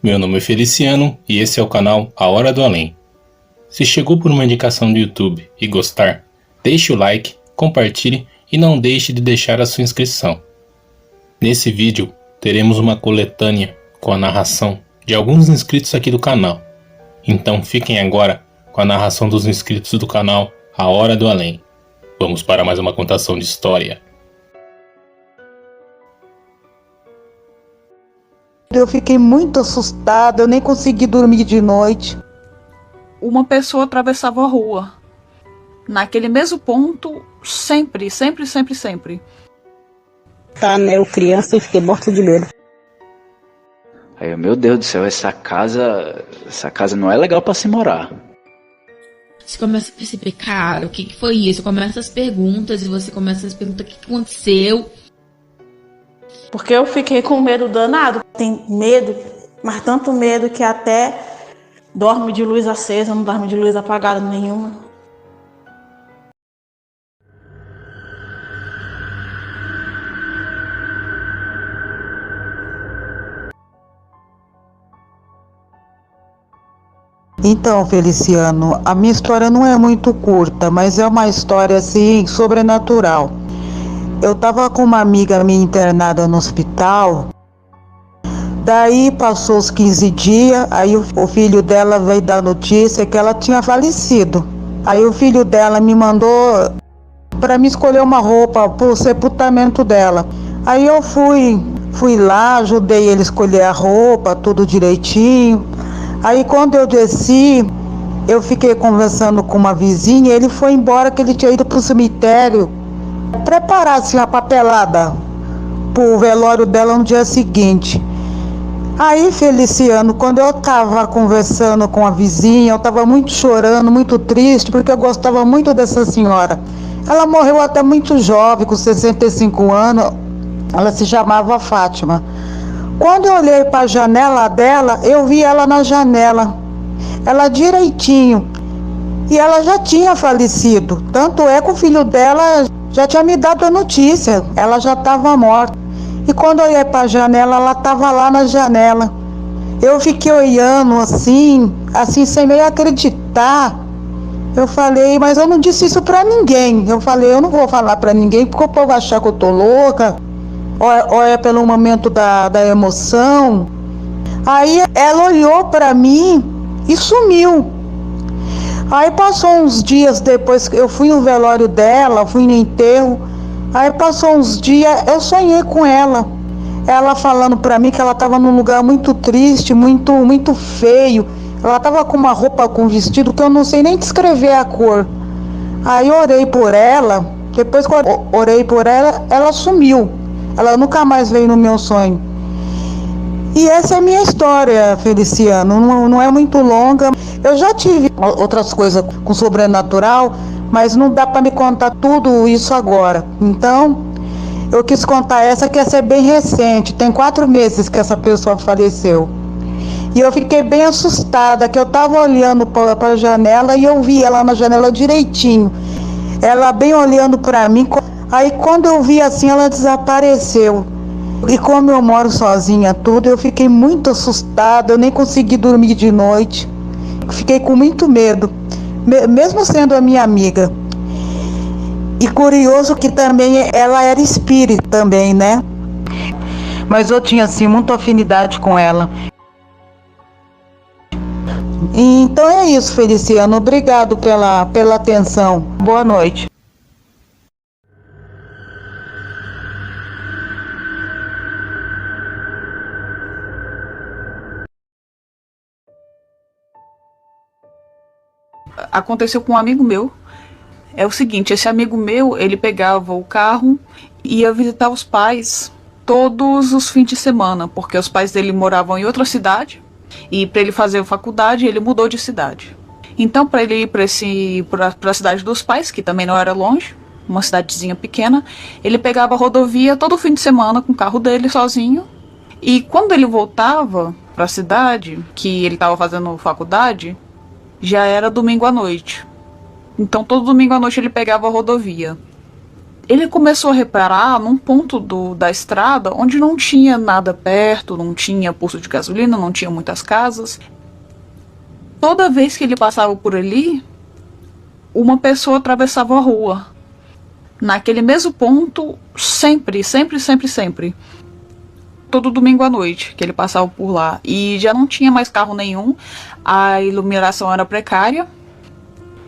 Meu nome é Feliciano e esse é o canal A Hora do Além. Se chegou por uma indicação do YouTube e gostar, deixe o like, compartilhe e não deixe de deixar a sua inscrição. Nesse vídeo teremos uma coletânea com a narração de alguns inscritos aqui do canal. Então fiquem agora com a narração dos inscritos do canal A Hora do Além. Vamos para mais uma contação de história. Eu fiquei muito assustada, eu nem consegui dormir de noite. Uma pessoa atravessava a rua, naquele mesmo ponto, sempre. Tá, né? Eu criança e fiquei morta de medo. Aí eu, meu Deus do céu, essa casa não é legal pra se morar. Você começa a perceber, cara, o que foi isso? Começa as perguntas e você começa a se perguntar o que aconteceu. Porque eu fiquei com medo danado. Tem medo, mas tanto medo que até dorme de luz acesa, não dorme de luz apagada nenhuma. Então, Feliciano, a minha história não é muito curta, mas é uma história assim sobrenatural. Eu tava com uma amiga minha internada no hospital. Daí passou os 15 dias, aí o filho dela veio dar notícia que ela tinha falecido. Aí o filho dela me mandou para me escolher uma roupa pro sepultamento dela. Aí eu fui lá, ajudei ele a escolher a roupa, tudo direitinho. Aí quando eu desci, eu fiquei conversando com uma vizinha, ele foi embora que ele tinha ido pro cemitério preparar assim a papelada pro velório dela no dia seguinte. Aí, Feliciano, quando eu tava conversando com a vizinha, eu tava muito chorando, muito triste, porque eu gostava muito dessa senhora. Ela morreu até muito jovem, com 65 anos, ela se chamava Fátima. Quando eu olhei para a janela dela, eu vi ela na janela, ela direitinho, e ela já tinha falecido, tanto é que o filho dela já tinha me dado a notícia, ela já estava morta. E quando eu olhei para a janela, ela estava lá na janela. Eu fiquei olhando assim sem meio acreditar. Eu falei, mas eu não disse isso para ninguém. Eu falei, eu não vou falar para ninguém, porque o povo vai achar que eu tô louca. Ou é pelo momento da emoção. Aí ela olhou para mim e sumiu. Aí passou uns dias depois, eu fui no velório dela, fui no enterro. Aí passou uns dias, eu sonhei com ela. Ela falando para mim que ela estava num lugar muito triste, muito feio. Ela estava com uma roupa, com um vestido que eu não sei nem descrever a cor. Aí eu orei por ela. Depois que eu orei por ela, ela sumiu. Ela nunca mais veio no meu sonho. E essa é a minha história, Feliciano. Não é muito longa. Eu já tive outras coisas com sobrenatural, mas não dá para me contar tudo isso agora. Então, eu quis contar essa, que essa é bem recente. Tem 4 meses que essa pessoa faleceu. E eu fiquei bem assustada, que eu estava olhando para a janela e eu vi ela na janela direitinho. Ela bem olhando para mim. Aí quando eu vi assim, ela desapareceu. E como eu moro sozinha tudo, eu fiquei muito assustada, eu nem consegui dormir de noite. Fiquei com muito medo, mesmo sendo a minha amiga. E curioso que também ela era espírita também, né? Mas eu tinha assim muita afinidade com ela. Então é isso, Feliciano. Obrigado pela atenção. Boa noite. Aconteceu com um amigo meu. É o seguinte, esse amigo meu, ele pegava o carro e ia visitar os pais todos os fins de semana, porque os pais dele moravam em outra cidade e para ele fazer faculdade, ele mudou de cidade. Então, para ele ir para a cidade dos pais, que também não era longe, uma cidadezinha pequena, ele pegava a rodovia todo fim de semana com o carro dele sozinho. E quando ele voltava para a cidade, que ele estava fazendo faculdade, já era domingo à noite. Então todo domingo à noite ele pegava a rodovia. Ele começou a reparar num ponto da estrada onde não tinha nada perto, não tinha posto de gasolina, não tinha muitas casas. Toda vez que ele passava por ali, uma pessoa atravessava a rua. Naquele mesmo ponto, sempre. Todo domingo à noite que ele passava por lá. E já não tinha mais carro nenhum, a iluminação era precária.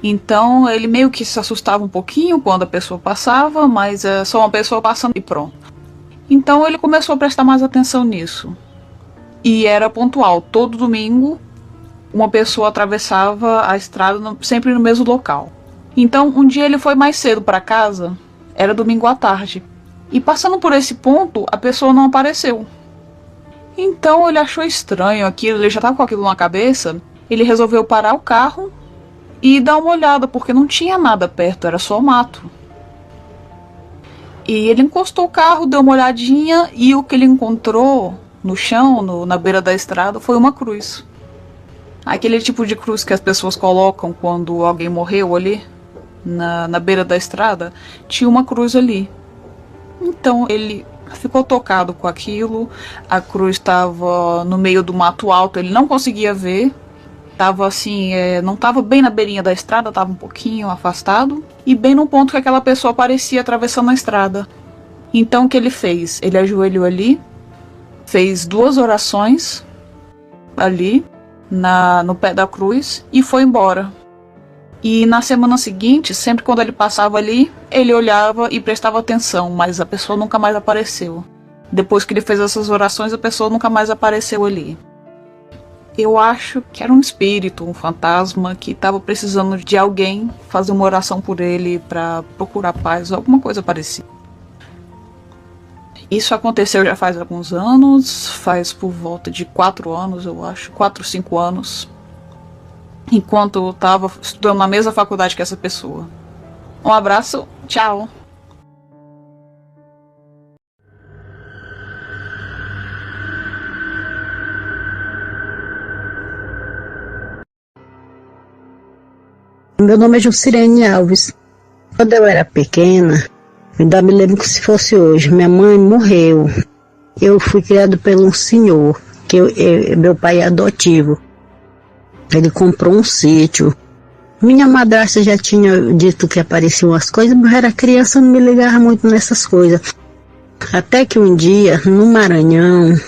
Então ele meio que se assustava um pouquinho quando a pessoa passava, mas é só uma pessoa passando e pronto. Então ele começou a prestar mais atenção nisso. E era pontual, todo domingo uma pessoa atravessava a estrada sempre no mesmo local. Então um dia ele foi mais cedo para casa, era domingo à tarde. E passando por esse ponto, a pessoa não apareceu. Então ele achou estranho aquilo, ele já estava com aquilo na cabeça, ele resolveu parar o carro e dar uma olhada, porque não tinha nada perto, era só mato. E ele encostou o carro, deu uma olhadinha e o que ele encontrou no chão, na beira da estrada, foi uma cruz. Aquele tipo de cruz que as pessoas colocam quando alguém morreu ali, na beira da estrada, tinha uma cruz ali. Então ele ficou tocado com aquilo, a cruz estava no meio do mato alto, ele não conseguia ver. Tava assim, não tava bem na beirinha da estrada, tava um pouquinho afastado. E bem no ponto que aquela pessoa aparecia atravessando a estrada. Então o que ele fez? Ele ajoelhou ali, fez 2 orações ali, no pé da cruz, e foi embora. E na semana seguinte, sempre quando ele passava ali, ele olhava e prestava atenção, mas a pessoa nunca mais apareceu. Depois que ele fez essas orações, a pessoa nunca mais apareceu ali. Eu acho que era um espírito, um fantasma que estava precisando de alguém fazer uma oração por ele para procurar paz, alguma coisa parecida. Isso aconteceu já faz alguns anos, faz por volta de 4 anos, eu acho, 4 ou 5 anos, enquanto eu estava estudando na mesma faculdade que essa pessoa. Um abraço, tchau! Meu nome é Jucirene Alves. Quando eu era pequena, ainda me lembro que se fosse hoje, minha mãe morreu. Eu fui criado por um senhor, meu pai é adotivo. Ele comprou um sítio. Minha madrasta já tinha dito que apareciam as coisas, mas eu era criança, não me ligava muito nessas coisas. Até que um dia, no Maranhão,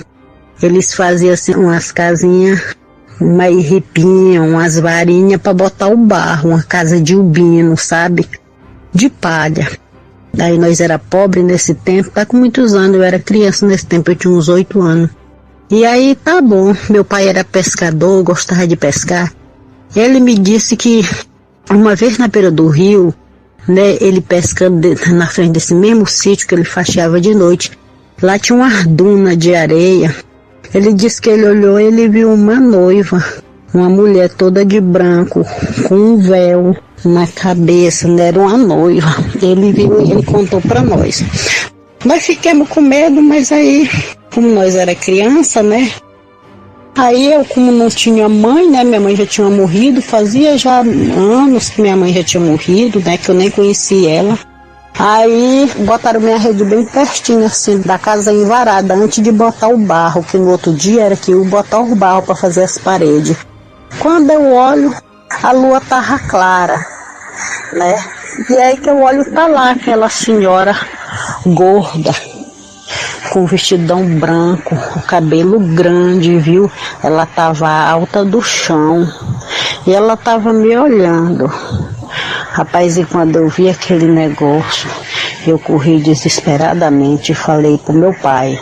eles faziam assim, umas casinhas, uma ripinha, umas varinhas para botar o barro, uma casa de ubino, sabe? De palha. Daí nós era pobre nesse tempo, tá com muitos anos, eu era criança nesse tempo, eu tinha uns 8 anos. E aí tá bom, meu pai era pescador, gostava de pescar. Ele me disse que uma vez na beira do rio, né, ele pescando na frente desse mesmo sítio que ele faxeava de noite, lá tinha uma duna de areia. Ele disse que ele olhou e ele viu uma noiva, uma mulher toda de branco, com um véu na cabeça, né? Era uma noiva. Ele viu e ele contou para nós. Nós ficamos com medo, mas aí, como nós era criança, né? Aí eu, como não tinha mãe, né? Minha mãe já tinha morrido, fazia já anos que minha mãe já tinha morrido, né? Que eu nem conhecia ela. Aí botaram minha rede bem pertinho assim da casa envarada, antes de botar o barro, que no outro dia era que eu botar o barro para fazer as paredes. Quando eu olho, a lua tava clara, né? E aí que eu olho, tá lá aquela senhora gorda, com vestidão branco, o cabelo grande, viu? Ela tava alta do chão e ela tava me olhando. Rapaz, e quando eu vi aquele negócio, eu corri desesperadamente e falei pro meu pai.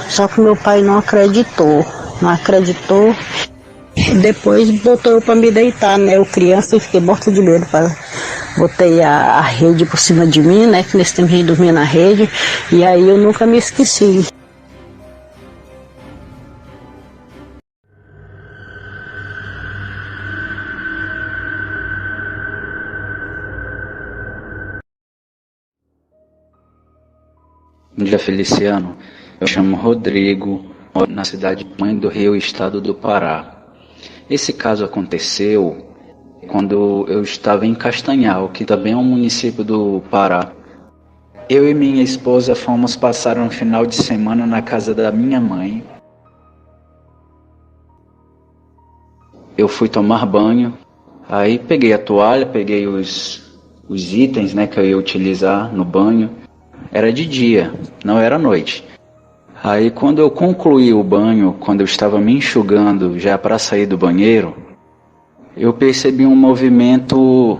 Só que meu pai não acreditou. Depois botou eu pra me deitar, né? Eu criança, eu fiquei morta de medo. Botei a rede por cima de mim, né? Que nesse tempo a gente dormia na rede. E aí eu nunca me esqueci. Bom dia, Feliciano. Eu chamo Rodrigo, moro na cidade de Mãe do Rio, estado do Pará. Esse caso aconteceu quando eu estava em Castanhal, que também é um município do Pará. Eu e minha esposa fomos passar um final de semana na casa da minha mãe. Eu fui tomar banho, aí peguei a toalha, peguei os itens, né, que eu ia utilizar no banho. Era de dia, não era noite. Aí quando eu concluí o banho, quando eu estava me enxugando já para sair do banheiro, eu percebi um movimento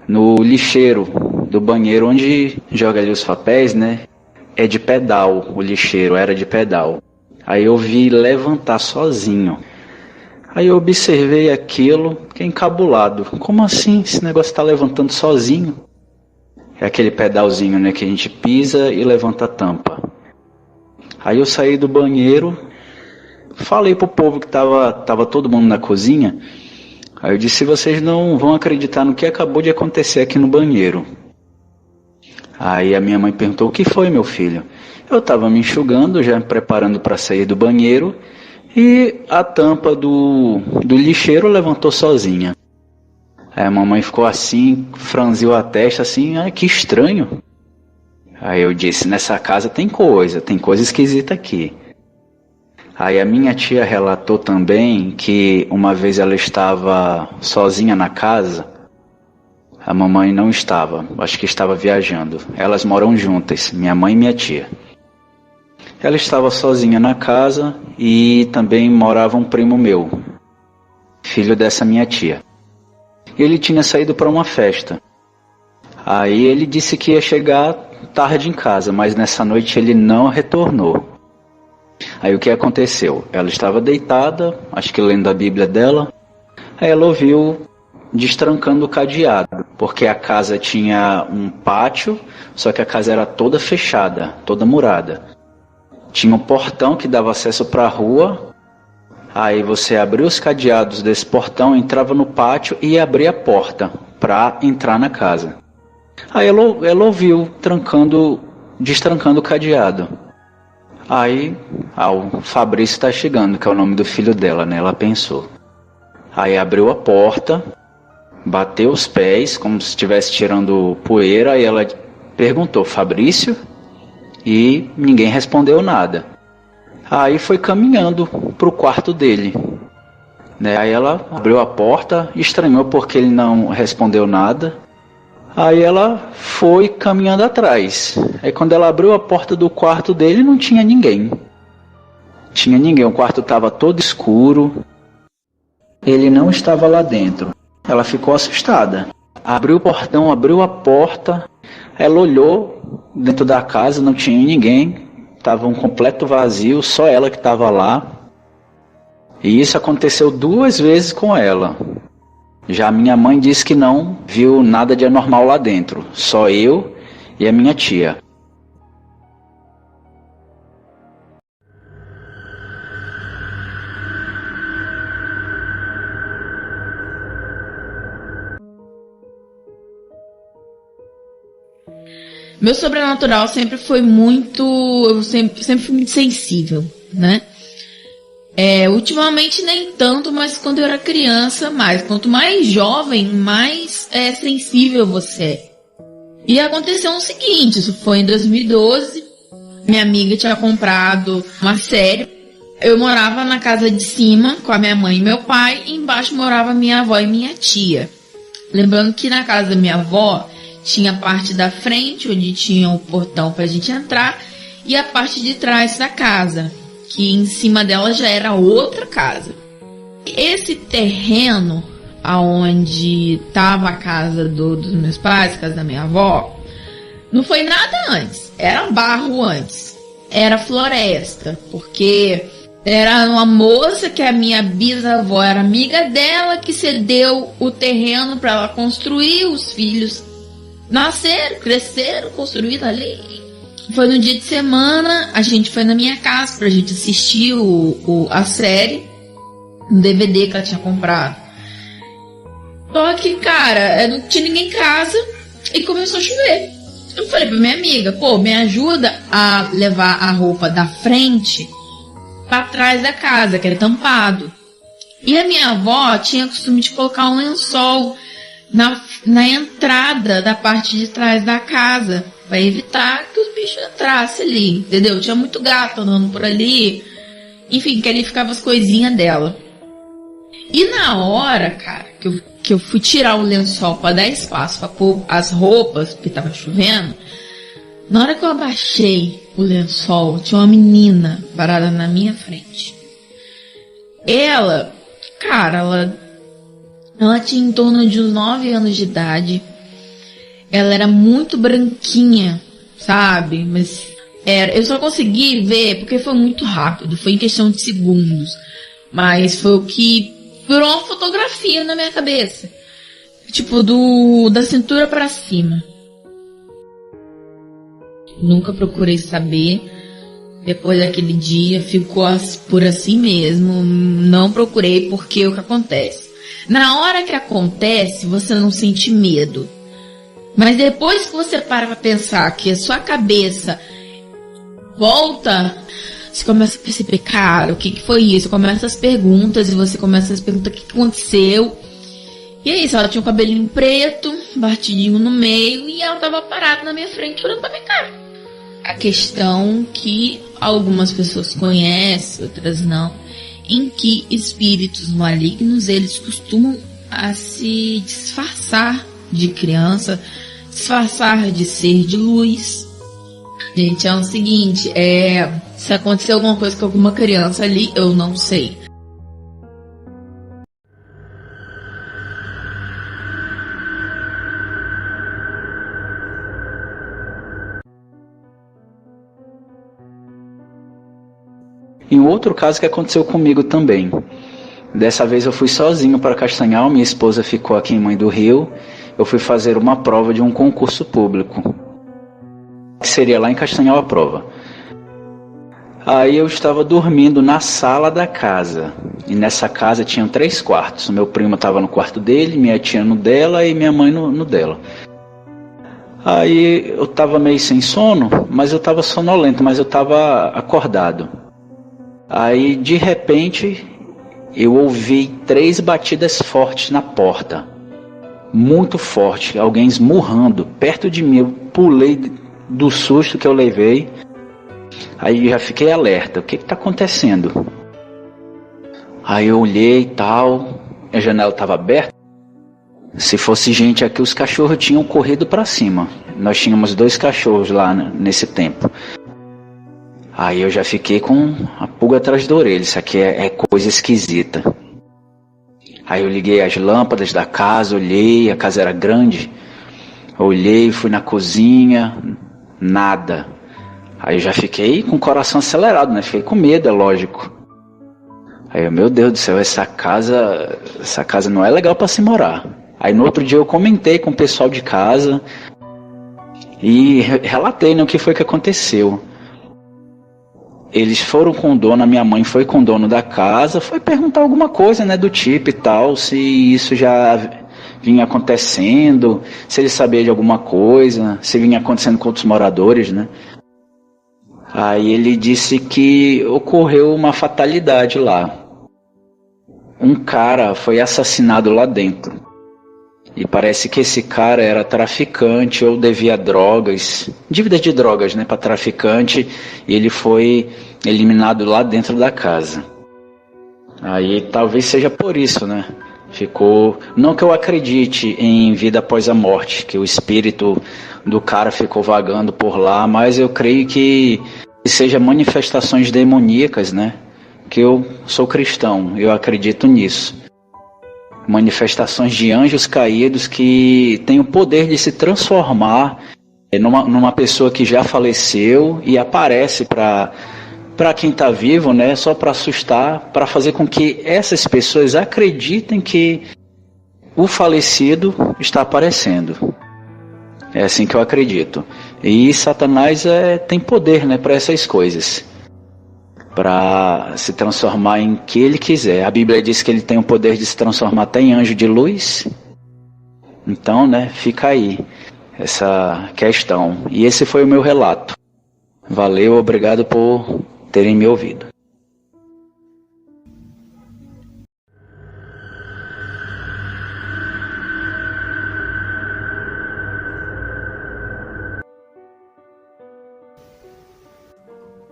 no lixeiro do banheiro, onde joga ali os papéis, né? É de pedal, o lixeiro era de pedal. Aí eu vi levantar sozinho. Aí eu observei aquilo, fiquei encabulado. Como assim esse negócio está levantando sozinho? É aquele pedalzinho, né, que a gente pisa e levanta a tampa. Aí eu saí do banheiro, falei pro povo que tava todo mundo na cozinha. Aí eu disse: vocês não vão acreditar no que acabou de acontecer aqui no banheiro. Aí a minha mãe perguntou: o que foi, meu filho? Eu estava me enxugando, já me preparando para sair do banheiro, e a tampa do lixeiro levantou sozinha. Aí a mamãe ficou assim, franziu a testa assim: que estranho. Aí eu disse: nessa casa tem coisa esquisita aqui. Aí a minha tia relatou também que uma vez ela estava sozinha na casa. A mamãe não estava, acho que estava viajando. Elas moram juntas, minha mãe e minha tia. Ela estava sozinha na casa e também morava um primo meu, filho dessa minha tia. Ele tinha saído para uma festa. Aí ele disse que ia chegar tarde em casa, mas nessa noite ele não retornou. Aí o que aconteceu? Ela estava deitada, acho que lendo a Bíblia dela. Aí ela ouviu destrancando o cadeado, porque a casa tinha um pátio, só que a casa era toda fechada, toda murada. Tinha um portão que dava acesso para a rua. Aí você abria os cadeados desse portão, entrava no pátio e abria a porta para entrar na casa. Aí ela ouviu destrancando o cadeado. Aí, o Fabrício está chegando, que é o nome do filho dela, né? Ela pensou. Aí abriu a porta, bateu os pés, como se estivesse tirando poeira, aí ela perguntou: Fabrício? E ninguém respondeu nada. Aí foi caminhando para o quarto dele, né? Aí ela abriu a porta, estranhou porque ele não respondeu nada. Aí ela foi caminhando atrás. Aí quando ela abriu a porta do quarto dele, não tinha ninguém. O quarto estava todo escuro. Ele não estava lá dentro. Ela ficou assustada. Abriu o portão, abriu a porta. Ela olhou dentro da casa, não tinha ninguém. Estava um completo vazio, só ela que estava lá. E isso aconteceu 2 vezes com ela. Já minha mãe disse que não viu nada de anormal lá dentro, só eu e a minha tia. Meu sobrenatural sempre foi muito... Eu sempre fui muito sensível, né? Ultimamente nem tanto, mas quando eu era criança, mais. Quanto mais jovem, mais sensível você é. E aconteceu o seguinte, isso foi em 2012. Minha amiga tinha comprado uma série. Eu morava na casa de cima com a minha mãe e meu pai. E embaixo morava minha avó e minha tia. Lembrando que na casa da minha avó tinha a parte da frente, onde tinha o portão pra gente entrar, e a parte de trás da casa, que em cima dela já era outra casa. Esse terreno aonde estava a casa dos meus pais, a casa da minha avó, não foi nada antes, era barro antes, era floresta, porque era uma moça que a minha bisavó era amiga dela, que cedeu o terreno para ela construir. Os filhos nasceram, cresceram, construíram ali. Foi no dia de semana, a gente foi na minha casa pra gente assistir a série, um DVD que ela tinha comprado. Só que, cara, não tinha ninguém em casa e começou a chover. Eu falei pra minha amiga: pô, me ajuda a levar a roupa da frente pra trás da casa, que era tampado. E a minha avó tinha costume de colocar um lençol na entrada da parte de trás da casa, Pra evitar que os bichos entrassem ali, entendeu? Tinha muito gato andando por ali. Enfim, que ali ficavam as coisinhas dela. E na hora, cara, que eu fui tirar o lençol pra dar espaço pra pôr as roupas, porque tava chovendo, na hora que eu abaixei o lençol, tinha uma menina parada na minha frente. Ela, cara, ela tinha em torno de uns 9 anos de idade. Ela era muito branquinha, sabe? Mas eu só consegui ver porque foi muito rápido, foi em questão de segundos. Mas foi o que virou uma fotografia na minha cabeça. Tipo, da cintura pra cima. Nunca procurei saber. Depois daquele dia ficou por assim mesmo. Não procurei porque o que acontece? Na hora que acontece, você não sente medo. Mas depois que você para pra pensar que a sua cabeça volta, você começa a perceber, cara, o que foi isso? Começa as perguntas e você começa a se perguntar o que aconteceu. E é isso, ela tinha um cabelinho preto, batidinho no meio, e ela tava parada na minha frente olhando pra minha cara. A questão que algumas pessoas conhecem, outras não, em que espíritos malignos, eles costumam a se disfarçar de criança, disfarçar de ser de luz. Gente, é o seguinte, se acontecer alguma coisa com alguma criança ali, eu não sei. E um outro caso que aconteceu comigo também. Dessa vez eu fui sozinho para Castanhal, minha esposa ficou aqui em Mãe do Rio. Eu fui fazer uma prova de um concurso público, que seria lá em Castanhal a prova. Aí eu estava dormindo na sala da casa, e nessa casa tinham 3 quartos. O meu primo estava no quarto dele, minha tia no dela e minha mãe no dela. Aí eu estava meio sem sono, mas eu estava sonolento, mas eu estava acordado. Aí de repente eu ouvi 3 batidas fortes na porta, muito forte, alguém esmurrando perto de mim. Eu pulei do susto que eu levei. Aí já fiquei alerta, o que está acontecendo? Aí eu olhei e tal, a janela estava aberta. Se fosse gente aqui, os cachorros tinham corrido para cima. Nós tínhamos 2 cachorros lá nesse tempo. Aí eu já fiquei com a pulga atrás da orelha, isso aqui é coisa esquisita. Aí eu liguei as lâmpadas da casa, olhei, a casa era grande. Olhei, fui na cozinha, nada. Aí eu já fiquei com o coração acelerado, né? Fiquei com medo, é lógico. Aí eu, meu Deus do céu, essa casa não é legal para se morar. Aí no outro dia eu comentei com o pessoal de casa e relatei, né, o que foi que aconteceu. Eles foram com o dono, a minha mãe foi com o dono da casa, foi perguntar alguma coisa, né, do tipo e tal, se isso já vinha acontecendo, se ele sabia de alguma coisa, se vinha acontecendo com outros moradores, né. Aí ele disse que ocorreu uma fatalidade lá. Um cara foi assassinado lá dentro. E parece que esse cara era traficante ou devia drogas, dívidas de drogas, né, para traficante, e ele foi eliminado lá dentro da casa. Aí talvez seja por isso, né? Ficou, não que eu acredite em vida após a morte, que o espírito do cara ficou vagando por lá, mas eu creio que seja manifestações demoníacas, né? Que eu sou cristão, eu acredito nisso. Manifestações de anjos caídos que têm o poder de se transformar numa pessoa que já faleceu e aparece para quem está vivo, né, só para assustar, para fazer com que essas pessoas acreditem que o falecido está aparecendo. É assim que eu acredito. E Satanás tem poder, né, para essas coisas, para se transformar em que ele quiser. A Bíblia diz que ele tem o poder de se transformar até em anjo de luz. Então, né, fica aí essa questão. E esse foi o meu relato. Valeu, obrigado por terem me ouvido.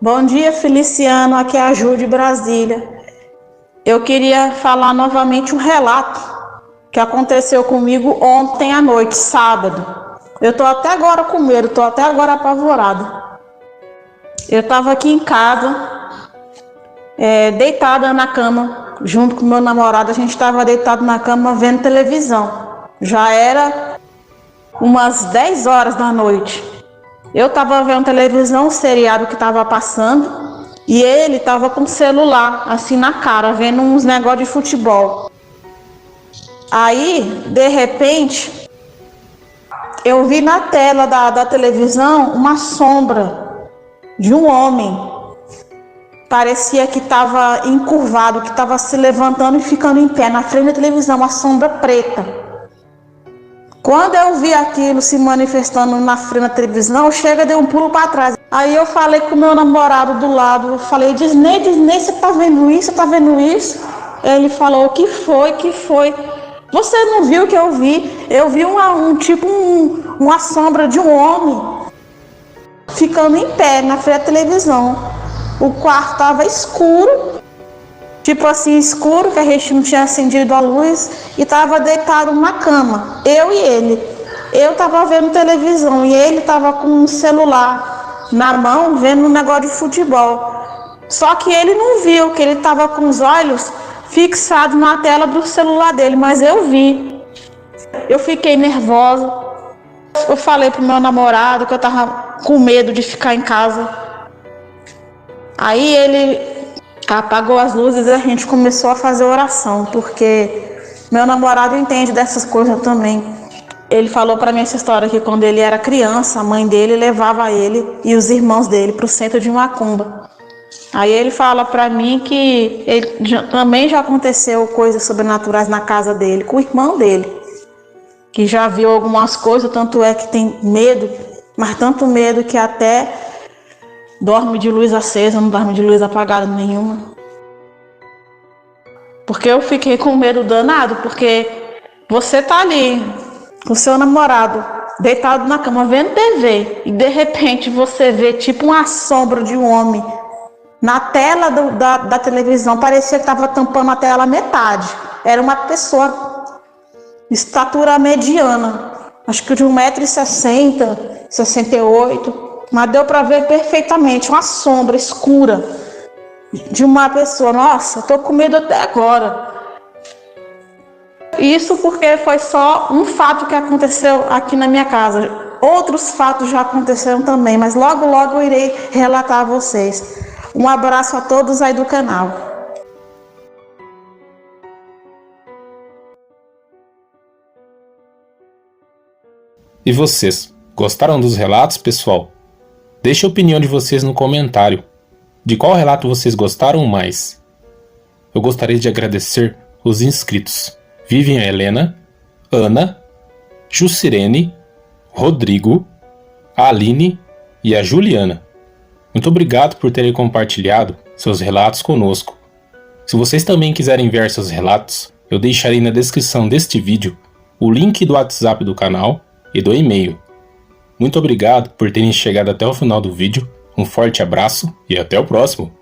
Bom dia, Feliciano. Aqui é a Ju de Brasília. Eu queria falar novamente um relato que aconteceu comigo ontem à noite, sábado. Eu tô até agora com medo, tô até agora apavorada. Eu tava aqui em casa, deitada na cama, junto com meu namorado. A gente tava deitado na cama vendo televisão. Já era umas 10 horas da noite. Eu tava vendo televisão, o seriado que tava passando, e ele tava com o celular, assim na cara, vendo uns negócios de futebol. Aí, de repente, eu vi na tela da televisão uma sombra de um homem. Parecia que estava encurvado, que estava se levantando e ficando em pé na frente da televisão, uma sombra preta. Quando eu vi aquilo se manifestando na frente da televisão, eu cheguei, dei um pulo para trás. Aí eu falei com o meu namorado do lado, eu falei, Disney, você tá vendo isso? Você tá vendo isso? Ele falou, o que foi? Você não viu o que eu vi? Eu vi uma sombra de um homem ficando em pé na frente da televisão. O quarto estava escuro, tipo assim, escuro, que a gente não tinha acendido a luz, e estava deitado na cama, eu e ele. Eu estava vendo televisão e ele estava com um celular na mão, vendo um negócio de futebol. Só que ele não viu, que ele estava com os olhos fixados na tela do celular dele, mas eu vi. Eu fiquei nervosa. Eu falei pro meu namorado que eu estava com medo de ficar em casa. Aí ele apagou as luzes e a gente começou a fazer oração, porque meu namorado entende dessas coisas também. Ele falou para mim essa história que quando ele era criança, a mãe dele levava ele e os irmãos dele para o centro de macumba. Aí ele fala para mim que também já aconteceu coisas sobrenaturais na casa dele, com o irmão dele, que já viu algumas coisas, tanto é que tem medo, mas tanto medo que até dorme de luz acesa, não dorme de luz apagada nenhuma. Porque eu fiquei com medo danado, porque você tá ali com seu namorado, deitado na cama, vendo TV, e de repente você vê tipo uma sombra de um homem na tela da televisão. Parecia que estava tampando a tela metade. Era uma pessoa, estatura mediana, acho que de 1,60 m, 68. Mas deu para ver perfeitamente uma sombra escura de uma pessoa. Nossa, tô com medo até agora. Isso porque foi só um fato que aconteceu aqui na minha casa. Outros fatos já aconteceram também, mas logo eu irei relatar a vocês. Um abraço a todos aí do canal. E vocês, gostaram dos relatos, pessoal? Deixe a opinião de vocês no comentário. De qual relato vocês gostaram mais? Eu gostaria de agradecer os inscritos Vivian Helena, Ana, Jucirene, Rodrigo, a Aline e a Juliana. Muito obrigado por terem compartilhado seus relatos conosco. Se vocês também quiserem enviar seus relatos, eu deixarei na descrição deste vídeo o link do WhatsApp do canal e do e-mail. Muito obrigado por terem chegado até o final do vídeo, um forte abraço e até o próximo!